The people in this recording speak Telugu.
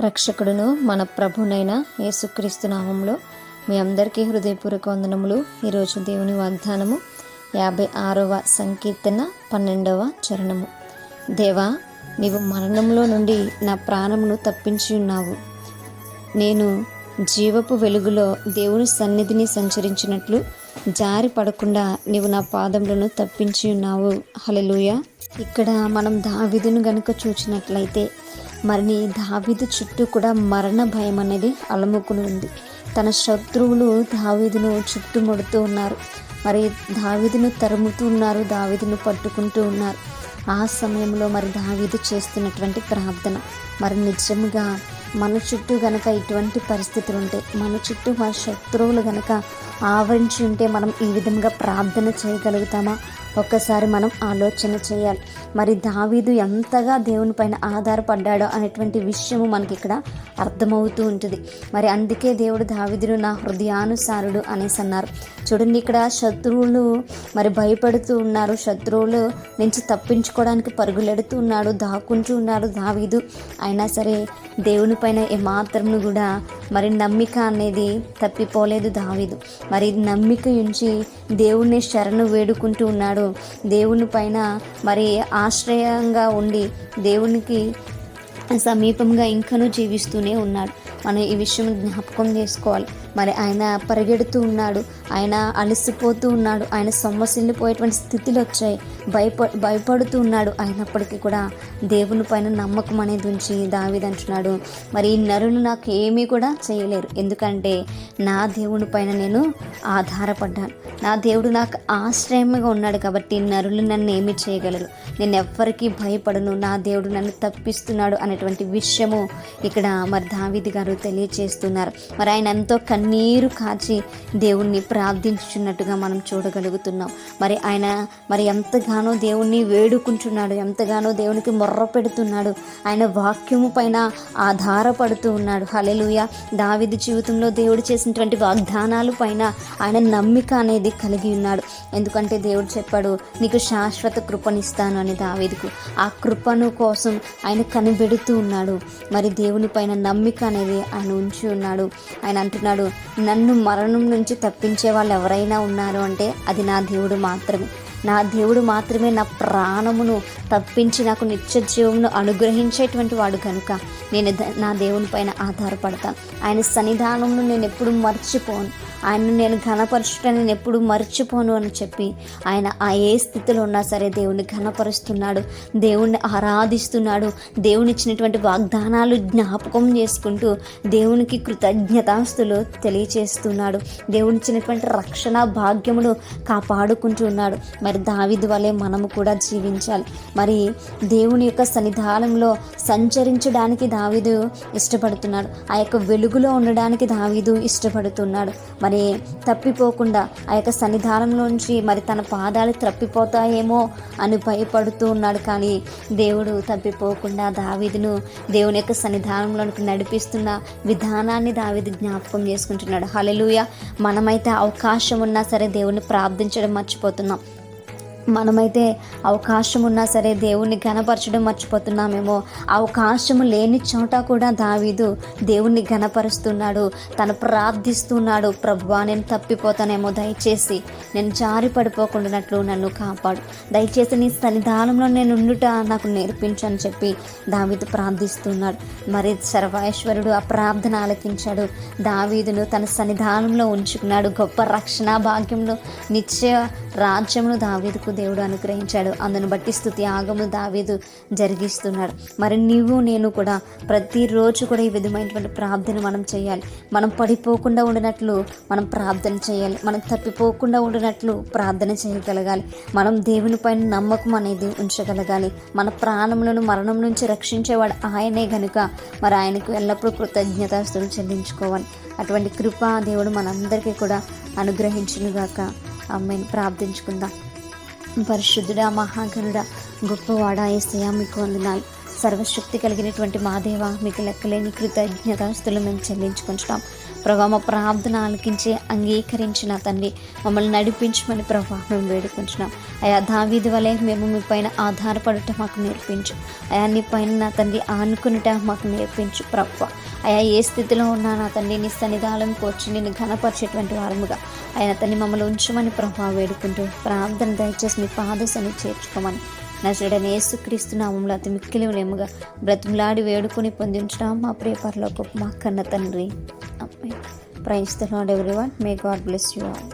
రక్షకుడును మన ప్రభునైన యేసుక్రీస్తు నామములో మీ అందరికీ హృదయపూర్వక వందనములు. ఈరోజు దేవుని వాగ్దానము 56వ సంకీర్తన 12వ చరణము. దేవా, నీవు మరణంలో నుండి నా ప్రాణమును తప్పించి ఉన్నావు. నేను జీవపు వెలుగులో దేవుని సన్నిధిని సంచరించినట్లు జారి పడకుండా నీవు నా పాదములను తప్పించి ఉన్నావు. హల్లెలూయా. ఇక్కడ మనం దావీదును గనుక చూచినట్లయితే మరి దావీదు చుట్టూ కూడా మరణ భయం అనేది అలముకుని ఉంది. తన శత్రువులు దావీదును చుట్టుముడుతూ ఉన్నారు. మరి దావీదును తరుముతూ ఉన్నారు, దావీదును పట్టుకుంటూ ఉన్నారు. ఆ సమయంలో మరి దావీదు చేస్తున్నటువంటి ప్రార్థన, మరి నిజంగా మన చుట్టూ గనక ఇటువంటి పరిస్థితులు ఉంటే, మన చుట్టూ మన శత్రువులు గనక ఆవరించి ఉంటే మనం ఈ విధంగా ప్రార్థన చేయగలుగుతామా? ఒక్కసారి మనం ఆలోచన చేయాలి. మరి దావీదు ఎంతగా దేవుని పైన ఆధారపడ్డాడో అనేటువంటి విషయము మనకి ఇక్కడ అర్థమవుతూ ఉంటుంది. మరి అందుకే దేవుడు దావీదును నా హృదయానుసారుడు అనేసి అన్నారు. చూడండి, ఇక్కడ శత్రువులు మరి భయపడుతూ ఉన్నారు, శత్రువులు నుంచి తప్పించుకోవడానికి పరుగులెడుతూ ఉన్నాడు, దాక్కుంటూ ఉన్నాడు దావీదు. అయినా సరే దేవుని పైన ఏమాత్రము కూడా మరి నమ్మిక అనేది తప్పిపోలేదు దావీదు. మరి నమ్మిక ఉంచి దేవుణ్ణి శరణు వేడుకుంటూ ఉన్నాడు. దేవుని పైన మరి ఆశ్రయంగా ఉండి దేవునికి సమీపంగా ఇంకనూ జీవిస్తూనే ఉన్నాడు. మనం ఈ విషయం జ్ఞాపకం చేసుకోవాలి. మరి ఆయన పరిగెడుతూ ఉన్నాడు, ఆయన అలసిపోతూ ఉన్నాడు, ఆయన సొమ్మసిల్లిపోయేటువంటి స్థితిలో వచ్చాయి, భయపడుతూ ఉన్నాడు. అయినప్పటికీ కూడా దేవుని పైన నమ్మకం అనేది ఉంచి దావీదు అంటున్నాడు, మరి ఈ నరులు నాకు ఏమీ కూడా చేయలేరు, ఎందుకంటే నా దేవుని పైన నేను ఆధారపడ్డాను, నా దేవుడు నాకు ఆశ్రయంగా ఉన్నాడు, కాబట్టి నరులు నన్ను ఏమీ చేయగలరు, నేను ఎవ్వరికీ భయపడను, నా దేవుడు నన్ను తప్పిస్తున్నాడు అనేటువంటి విషయము ఇక్కడ మరి దావీదు గారు తెలియచేస్తున్నారు. మరి ఆయన ఎంతో కన్నీరు కాచి దేవుణ్ణి ప్రార్థించుచున్నట్టుగా మనం చూడగలుగుతున్నాం. మరి ఆయన మరి ఎంతగానో దేవుణ్ణి వేడుకుంటున్నాడు, ఎంతగానో దేవునికి మొర్ర పెడుతున్నాడు, ఆయన వాక్యము పైన ఆధారపడుతూ ఉన్నాడు. హల్లెలూయా. దావీదు జీవితంలో దేవుడు చేసినటువంటి వాగ్దానాలు పైన ఆయన నమ్మిక అనేది కలిగి ఉన్నాడు. ఎందుకంటే దేవుడు చెప్పాడు, నీకు శాశ్వత కృపనిస్తాను అని దావీదుకు. ఆ కృపను కోసం ఆయన కనిపెడుతూ ఉన్నాడు. మరి దేవుని పైన నమ్మిక అనేది ఆయన ఉంచి ఉన్నాడు. ఆయన అంటున్నాడు, నన్ను మరణం నుంచి తప్పించే వాళ్ళు ఎవరైనా ఉన్నారు అంటే అది నా దేవుడు మాత్రమే. నా దేవుడు మాత్రమే నా ప్రాణమును తప్పించి నాకు నిత్య జీవమును అనుగ్రహించేటువంటి వాడు కనుక నేను నా దేవుని పైన ఆధారపడతాను. ఆయన సన్నిధానమును నేను ఎప్పుడు మర్చిపోను, ఆయన్ను నేను ఘనపరచుట నేను ఎప్పుడు మర్చిపోను అని చెప్పి ఆయన ఏ స్థితిలో ఉన్నా సరే దేవుని ఘనపరుస్తున్నాడు, దేవుణ్ణి ఆరాధిస్తున్నాడు, దేవుని ఇచ్చినటువంటి వాగ్దానాలు జ్ఞాపకం చేసుకుంటూ దేవునికి కృతజ్ఞతాస్తులు తెలియచేస్తున్నాడు, దేవుని ఇచ్చినటువంటి రక్షణ భాగ్యమును కాపాడుకుంటూ ఉన్నాడు. మరి దావీదు వలె మనము కూడా జీవించాలి. మరి దేవుని యొక్క సన్నిధానంలో సంచరించడానికి దావీదు ఇష్టపడుతున్నాడు, ఆ యొక్క వెలుగులో ఉండడానికి దావీదు ఇష్టపడుతున్నాడు. మరి తప్పిపోకుండా ఆ యొక్క సన్నిధానంలోంచి మరి తన పాదాలు తప్పిపోతాయేమో అని భయపడుతూ ఉన్నాడు. కానీ దేవుడు తప్పిపోకుండా దావీదును దేవుని యొక్క సన్నిధానంలోనికి నడిపిస్తున్న విధానాన్ని దావీదు జ్ఞాపకం చేసుకుంటున్నాడు. హల్లెలూయా. మనమైతే అవకాశం ఉన్నా సరే దేవుని ప్రార్థించడం మర్చిపోతున్నాం. మనమైతే అవకాశం ఉన్నా సరే దేవుణ్ణి ఘనపరచడం మర్చిపోతున్నామేమో. అవకాశం లేని చోట కూడా దావీదు దేవుణ్ణి ఘనపరుస్తున్నాడు, తను ప్రార్థిస్తున్నాడు, ప్రభువా నేను తప్పిపోతానేమో, దయచేసి నేను జారి పడిపోకుండానట్లు నన్ను కాపాడు, దయచేసి నీ సన్నిధానంలో నేను ఉండుట నాకు నేర్పించు అని చెప్పి దావీదు ప్రార్థిస్తున్నాడు. మరి సర్వేశ్వరుడు ఆ ప్రార్థన ఆలకించాడు, దావీదును తన సన్నిధానంలో ఉంచుకున్నాడు. గొప్ప రక్షణ భాగ్యంలో నిత్య రాజ్యమును దావీదుకు దేవుడు అనుగ్రహించాడు. అందును బట్టి స్తుతి ఆగములు దావీదు జరిగిస్తున్నాడు. మరి నీవు నేను కూడా ప్రతిరోజు కూడా ఈ విధమైనటువంటి ప్రార్థన మనం చేయాలి. మనం పడిపోకుండా ఉండినట్లు మనం ప్రార్థన చేయాలి, మనం తప్పిపోకుండా ఉండినట్లు ప్రార్థన చేయగలగాలి, మనం దేవుని పైన నమ్మకం అనేది ఉంచగలగాలి. మన ప్రాణములను మరణం నుంచి రక్షించేవాడు ఆయనే గనుక మరి ఆయనకు ఎల్లప్పుడూ కృతజ్ఞతాస్తుతులు చెల్లించుకోవాలి. అటువంటి కృప దేవుడు మనందరికీ కూడా అనుగ్రహించునుగాక. ఆమేన్. ప్రార్థించుకుందాం. పరిశుద్ధుడా, మహాగణుడా, గొప్పవాడా యేసయ్యా, మీకు వందనాలు. సర్వశక్తి కలిగినటువంటి మా దేవ, మీకు లెక్కలేని కృతజ్ఞతాస్తులు మేము చెల్లించుకుంటున్నాం ప్రభా. మా ప్రార్థన ఆలకించి అంగీకరించిన తండ్రి, మమ్మల్ని నడిపించమని ప్రభా మేము వేడుకుంటున్నాం. అయా దావీదు వలె మేము మీ పైన ఆధారపడటం మాకు నేర్పించు అయా. నీ పైన నా తండ్రి ఆనుకునుట మాకు నేర్పించు ప్రభా. అయా ఏ స్థితిలో ఉన్నా నా తండ్రి నీ సన్నిధానంకి వచ్చి నేను ఘనపరిచేటువంటి వారముగా ఆయన తండ్రి మమ్మల్ని ఉంచమని ప్రభా వేడుకుంటూ ప్రార్థన దయచేసి మీ పాదసని చేర్చుకోమని నజరేయుడైన యేసుక్రీస్తు నామములో అతి మిక్కిలి వినయముగా బ్రతిమలాడి వేడుకొని పొంది ఉంచున్నాం మా ప్రియ పరలోకపు మా కన్న తండ్రి. Amen. Praise the lord everyone. May God bless you all.